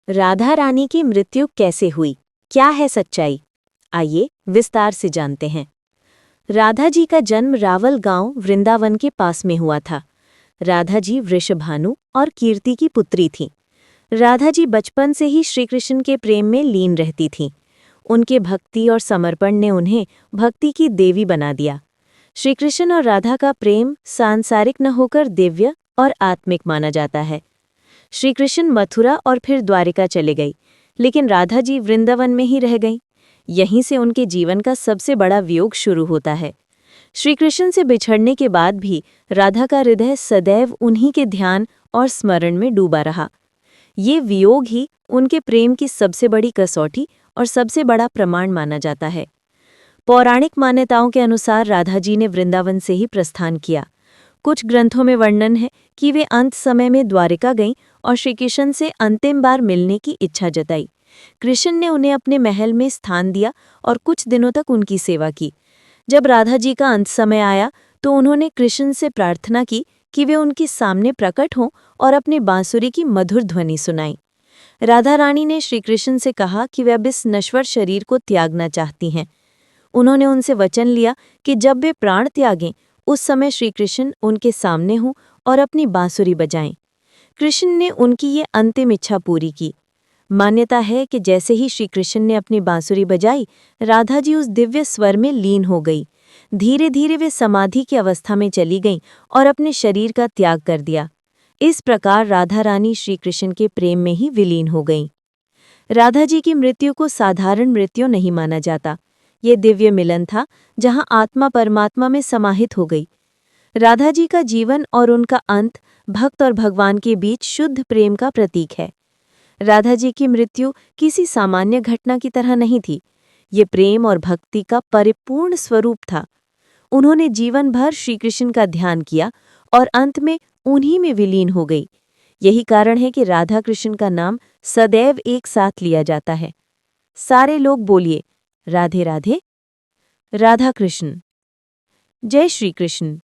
राधा रानी की मृत्यु कैसे हुई? क्या है सच्चाई? आइए विस्तार से जानते हैं। राधा जी का जन्म रावल गांव वृंदावन के पास में हुआ था। राधा जी वृषभानु और कीर्ति की पुत्री थीं। राधा जी बचपन से ही श्री कृष्ण के प्रेम में लीन रहती थीं। उनके भक्ति और समर्पण ने उन्हें भक्ति की देवी बना दिया। श्री कृष्ण और राधा का प्रेम सांसारिक न होकर दिव्य और आत्मिक माना जाता है। श्री कृष्ण मथुरा और फिर द्वारिका चले गई, लेकिन राधा जी वृंदावन में ही रह गईं। यहीं से उनके जीवन का सबसे बड़ा वियोग शुरू होता है। श्री कृष्ण से बिछड़ने के बाद भी राधा का हृदय सदैव उन्हीं के ध्यान और स्मरण में डूबा रहा। ये वियोग ही उनके प्रेम की सबसे बड़ी कसौटी और सबसे बड़ा प्रमाण माना जाता है। पौराणिक मान्यताओं के अनुसार राधा जी ने वृंदावन से ही प्रस्थान किया। कुछ ग्रंथों में वर्णन है कि वे अंत समय में द्वारिका गईं और श्री कृष्ण से अंतिम बार मिलने की इच्छा जताई। कृष्ण ने उन्हें अपने महल में स्थान दिया और कुछ दिनों तक उनकी सेवा की। जब राधा जी का अंत समय आया तो उन्होंने कृष्ण से प्रार्थना की कि वे उनके सामने प्रकट हों और अपनी बांसुरी की मधुर ध्वनि सुनाएं। राधा रानी ने श्री कृष्ण से कहा कि वे अब इस नश्वर शरीर को त्यागना चाहती हैं। उन्होंने उनसे वचन लिया कि जब वे प्राण त्यागें उस समय श्री कृष्ण उनके सामने हों और अपनी बांसुरी बजाएं। कृष्ण ने उनकी ये अंतिम इच्छा पूरी की। मान्यता है कि जैसे ही श्री कृष्ण ने अपनी बांसुरी बजाई, राधा जी उस दिव्य स्वर में लीन हो गई। धीरे धीरे वे समाधि की अवस्था में चली गईं और अपने शरीर का त्याग कर दिया। इस प्रकार राधा रानी श्री कृष्ण के प्रेम में ही विलीन हो गईं। राधा जी की मृत्यु को साधारण मृत्यु नहीं माना जाता। ये दिव्य मिलन था जहाँ आत्मा परमात्मा में समाहित हो गई। राधा जी का जीवन और उनका अंत भक्त और भगवान के बीच शुद्ध प्रेम का प्रतीक है। राधा जी की मृत्यु किसी सामान्य घटना की तरह नहीं थी। ये प्रेम और भक्ति का परिपूर्ण स्वरूप था। उन्होंने जीवन भर श्री कृष्ण का ध्यान किया और अंत में उन्हीं में विलीन हो गई। यही कारण है कि राधा कृष्ण का नाम सदैव एक साथ लिया जाता है। सारे लोग बोलिए, राधे राधे, राधा कृष्ण, जय श्री कृष्ण।